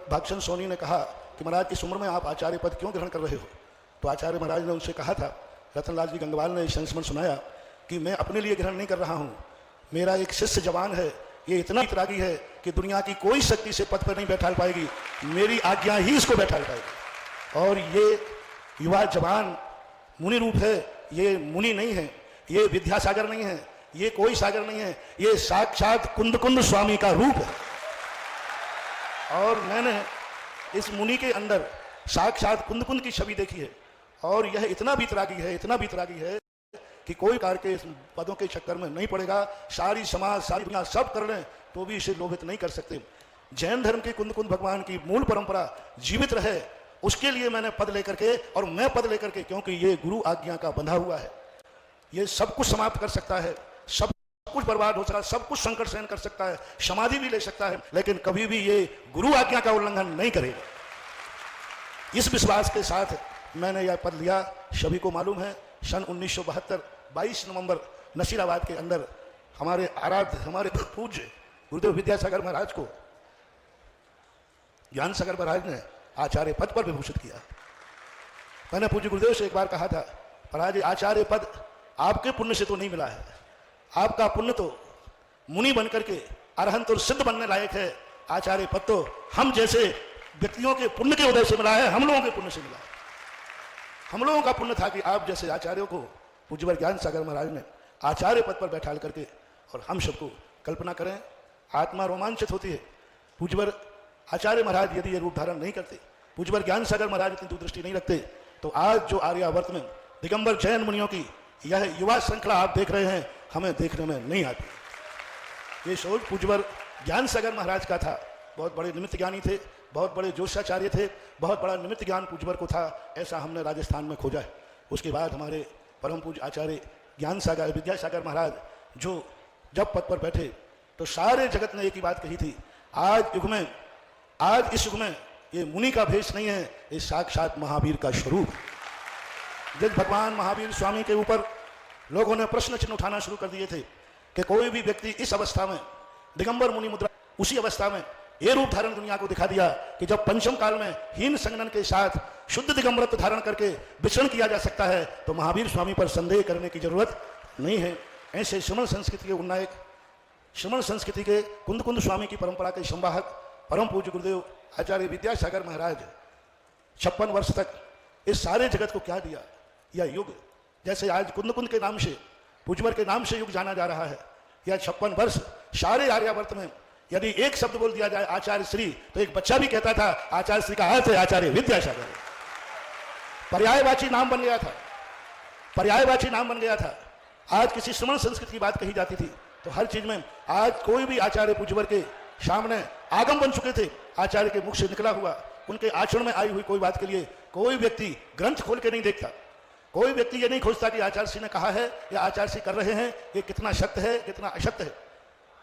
भागचंद सोनी ने कहा कि महाराज इस उम्र में आप आचार्य पद क्यों ग्रहण कर रहे हो? तो आचार्य महाराज ने उनसे कहा था, रतनलाल जी गंगवाल ने संस्मरण सुनाया कि मैं अपने लिए ग्रहण नहीं कर रहा हूँ, मेरा एक शिष्य जवान है, ये इतना इतरागी है कि दुनिया की कोई शक्ति से पद पर नहीं बैठा पाएगी, मेरी आज्ञा ही इसको बैठा पाएगी। और ये युवा जवान मुनि रूप है, ये मुनि नहीं है, ये विद्यासागर नहीं है, ये कोई सागर नहीं है, ये साक्षात कुंद स्वामी का रूप है। और मैंने इस मुनि के अंदर साक्षात कुंद की छवि देखी है। और यह इतना वितरागी है, इतना वितरागी है कि कोई कार के पदों के चक्कर में नहीं पड़ेगा। सारी समाज, सारी दुनिया सब कर लें तो भी इसे लोभित नहीं कर सकते। जैन धर्म के कुंद भगवान की मूल परंपरा जीवित रहे, उसके लिए मैंने पद लेकर के, और मैं पद लेकर के, क्योंकि ये गुरु आज्ञा का बंधा हुआ है, ये सब कुछ समाप्त कर सकता है, सब कुछ बर्बाद हो सकता है, सब कुछ संकट सहन कर सकता है, समाधि भी ले सकता है, लेकिन कभी भी ये गुरु आज्ञा का उल्लंघन नहीं करेगा। इस विश्वास के साथ मैंने यह पद लिया। सभी को मालूम है, सन 1972 22 नवंबर नसीराबाद के अंदर हमारे आराध्य, हमारे पूज्य गुरुदेव विद्यासागर महाराज को ज्ञान सागर महाराज ने आचार्य पद पर विभूषित किया। मैंने पूज्य गुरुदेव से एक बार कहा था, महाराज आचार्य पद आपके पुण्य से तो नहीं मिला है, आपका पुण्य तो मुनि बनकर के अरहंत और सिद्ध बनने लायक है, आचार्य पद तो हम जैसे व्यक्तियों के पुण्य के उदय से मिला है, हम लोगों के पुण्य से मिला है। हम लोगों का पुण्य था कि आप जैसे आचार्यों को पूज्यवर ज्ञान सागर महाराज ने आचार्य पद पर बैठा करके, और हम सबको कल्पना करें, आत्मा रोमांचित होती है। पूज्यवर आचार्य महाराज यदि ये रूप धारण नहीं करते, पूज्यवर ज्ञान सागर महाराज इतनी दूरदृष्टि नहीं रखते, तो आज जो आर्यावर्त में दिगंबर जैन मुनियों की यह युवा श्रृंखला आप देख रहे हैं, हमें देखने में नहीं आती। ये सोच पूज्यवर ज्ञान सागर महाराज का था। बहुत बड़े निमित्त ज्ञानी थे, बहुत बड़े जोशाचार्य थे, बहुत बड़ा निमित्त ज्ञान पूज्यवर को था, ऐसा हमने राजस्थान में खोजा है। उसके बाद हमारे परम पूज्य आचार्य ज्ञान सागर विद्यासागर महाराज जो जब पद पर बैठे तो सारे जगत ने एक ही बात कही थी, आज इस युग में ये मुनि का भेष नहीं है, ये साक्षात महावीर का स्वरूप। जब भगवान महावीर स्वामी के ऊपर लोगों ने प्रश्न चिन्ह उठाना शुरू कर दिए थे कि कोई भी व्यक्ति इस अवस्था में दिगंबर मुनि मुद्रा, उसी अवस्था में ये रूप धारण दुनिया को दिखा दिया कि जब पंचम काल में हीन संगनन के साथ शुद्ध दिगंबरत्व धारण करके विचरण किया जा सकता है, तो महावीर स्वामी पर संदेह करने की जरूरत नहीं है। ऐसे श्रमण संस्कृति के उन्नायक, श्रमण संस्कृति के कुंद स्वामी की परंपरा के संवाहक परम पूज्य गुरुदेव आचार्य विद्यासागर महाराज 56 वर्ष तक इस सारे जगत को क्या दिया। यह युग जैसे आज कुंद के नाम से, पूज्यवर के नाम से युग जाना जा रहा है, यह 56 वर्ष सारे आर्यावर्त में यदि एक शब्द बोल दिया जाए आचार्य श्री, तो एक बच्चा भी कहता था आचार्य श्री का अर्थ है आचार्य विद्यासागर। पर्यायवाची नाम बन गया था, पर्यायवाची नाम बन गया था। आज किसी श्रमण संस्कृति की बात कही जाती थी तो हर चीज में आज कोई भी आचार्य पूज्यवर के सामने आगम बन चुके थे, आचार्य के मुख से निकला हुआ, उनके आचरण में आई हुई कोई बात के लिए कोई व्यक्ति ग्रंथ खोल के नहीं देखता, कोई व्यक्ति ये नहीं खोजता कि आचार्य श्री ने कहा है या आचार्य श्री कर रहे हैं, ये कितना सत्य है कितना असत्य है।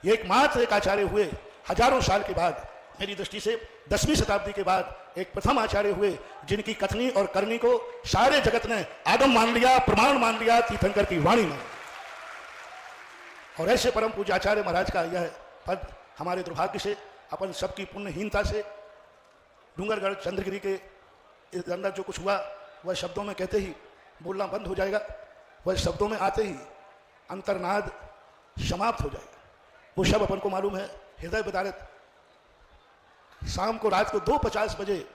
ये एकमात्र एक आचार्य हुए हजारों साल के बाद, मेरी दृष्टि से 10वीं शताब्दी के बाद एक प्रथम आचार्य हुए जिनकी कथनी और करनी को सारे जगत ने आगम मान लिया, प्रमाण मान लिया, तीर्थंकर की वाणी मान। और ऐसे परम पूज्य आचार्य महाराज का यह पद हमारे दुर्भाग्य से, अपन सबकी पुण्यहीनता से, डूंगरगढ़ चंद्रगिरी के अंदर जो कुछ हुआ वह शब्दों में कहते ही बोलना बंद हो जाएगा, वह शब्दों में आते ही अंतर्नाद समाप्त हो जाएगा। वो सब अपन को मालूम है। हृदय विदारक शाम को रात को 2:50 बजे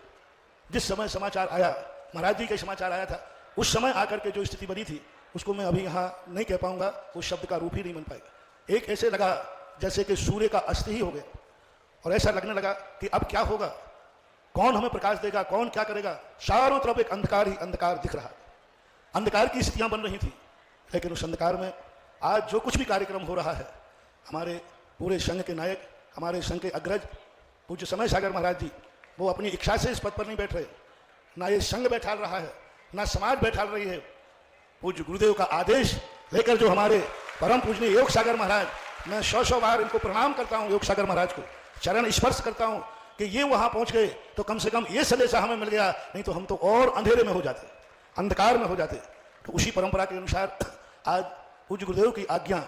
जिस समय समाचार आया, महाराज जी का समाचार आया था, उस समय आकर के जो स्थिति बनी थी उसको मैं अभी यहाँ नहीं कह पाऊंगा, उस शब्द का रूप ही नहीं बन पाएगा। एक ऐसे लगा जैसे कि सूर्य का अस्त ही हो गया, और ऐसा लगने लगा कि अब क्या होगा, कौन हमें प्रकाश देगा, कौन क्या करेगा। चारों तरफ एक अंधकार ही अंधकार दिख रहा, अंधकार की स्थितियां बन रही थी। लेकिन उस अंधकार में आज जो कुछ भी कार्यक्रम हो रहा है, हमारे पूरे संघ के नायक, हमारे संघ के अग्रज पूज्य समय सागर महाराज जी, वो अपनी इच्छा से इस पद पर नहीं बैठ रहे, ना ये संघ बैठाल रहा है, ना समाज बैठाल रही है। पूज्य गुरुदेव का आदेश लेकर जो हमारे परम पूजनीय योग सागर महाराज, मैं 100 बार इनको प्रणाम करता हूँ, योग सागर महाराज को चरण स्पर्श करता हूँ कि ये वहां पहुंच गए तो कम से कम ये संदेशा हमें मिल गया, नहीं तो हम तो और अंधेरे में हो जाते, अंधकार में हो जाते। तो उसी परंपरा के अनुसार आज पूज्य गुरुदेव की आज्ञा,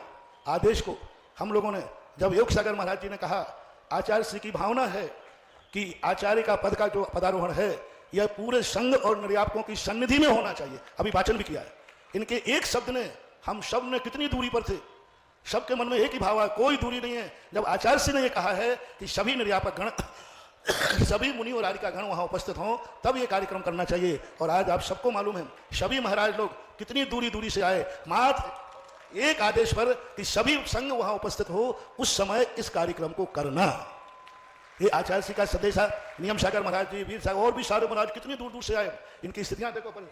आदेश को हम लोगों ने, जब योग सागर महाराज जी ने कहा आचार्य श्री की भावना है कि आचार्य का पद का जो पदारोहण है यह पूरे संघ और निर्यापकों की सन्निधि में होना चाहिए। अभी वाचन भी किया है। इनके एक शब्द ने हम सब ने कितनी दूरी पर थे, सबके मन में एक ही भाव है, कोई दूरी नहीं है। जब आचार्य श्री ने यह कहा है कि सभी निर्यापक गण सभी मुनि और आर्य गण वहां उपस्थित हों तब ये कार्यक्रम करना चाहिए। और आज आप सबको मालूम है सभी महाराज लोग कितनी दूरी दूरी से आए, मात्र एक आदेश पर कि सभी संघ वहां उपस्थित हो, उस समय इस कार्यक्रम को करना। ये आचार्य श्री का संदेश है। नियम सागर महाराज जी, वीर सागर और भी सारे महाराज कितनी दूर दूर से आए, इनकी स्थितियां देखो अपन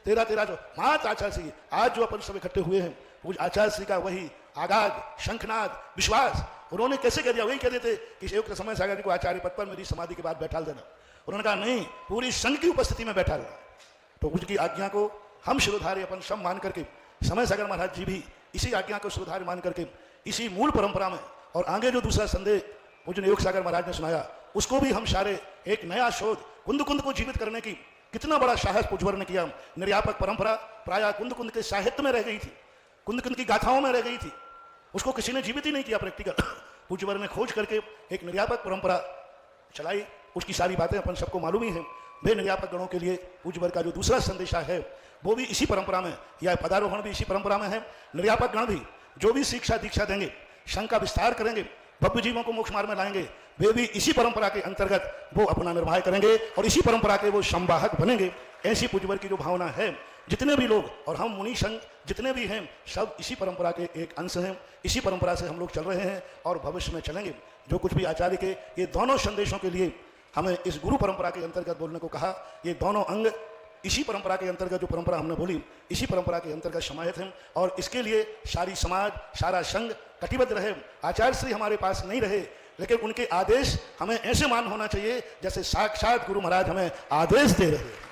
13 जो मात्र आचार्य श्री आज जो अपन सब इकट्ठे हुए हैं, वो आचार्य श्री का वही आगाज, शंखनाद, विश्वास उन्होंने कैसे कह दिया। वही कह देते कि एक समय सागर जी को आचार्य पद पर मेरी समाधि के बाद बैठा देना। उन्होंने कहा नहीं, पूरी संघ की उपस्थिति में बैठा देना। तो उनकी आज्ञा को हम शिरोधार्य अपन सब मान करके, समय सागर महाराज जी भी इसी आज्ञा को शिरोधार्य मान करके इसी मूल परंपरा में, और आगे जो दूसरा संदेश पूज्य योग सागर महाराज ने सुनाया उसको भी हम सारे एक नया शोध कुंद कुंद को जीवित करने की कितना बड़ा साहस पूज्यवर ने किया। निर्यापक परंपरा प्राय कुंद कुंद के साहित्य में रह गई थी, कुंद कुंद की गाथाओं में रह गई थी, उसको किसी ने जीवित ही नहीं किया प्रैक्टिकल। पूज्यवर ने खोज करके एक निर्यापक परंपरा चलाई, उसकी सारी बातें अपन सबको मालूम ही है। वे निर्यापक गणों के लिए पूज्यवर का जो दूसरा संदेशा है वो भी इसी परंपरा में, या पदारोहण भी इसी परंपरा में है। निर्यापक गण भी जो भी शिक्षा दीक्षा देंगे, संघ का विस्तार करेंगे, भव्य जीवों को मोक्ष मार्ग में लाएंगे, वे भी इसी परंपरा के अंतर्गत वो अपना निर्वाह करेंगे और इसी परंपरा के वो संवाहक बनेंगे। ऐसी पूज्यवर की जो भावना है, जितने भी लोग और हम मुनि संघ जितने भी हैं सब इसी परंपरा के एक अंश हैं। इसी परंपरा से हम लोग चल रहे हैं और भविष्य में चलेंगे। जो कुछ भी आचार्य के ये दोनों संदेशों के लिए हमें इस गुरु परंपरा के अंतर्गत बोलने को कहा, ये दोनों अंग इसी परंपरा के अंतर्गत, जो परंपरा हमने बोली इसी परंपरा के अंतर्गत समाहित हैं। और इसके लिए सारी समाज, सारा संघ कटिबद्ध रहे। आचार्य श्री हमारे पास नहीं रहे, लेकिन उनके आदेश हमें ऐसे मान होना चाहिए जैसे साक्षात गुरु महाराज हमें आदेश दे रहे हैं।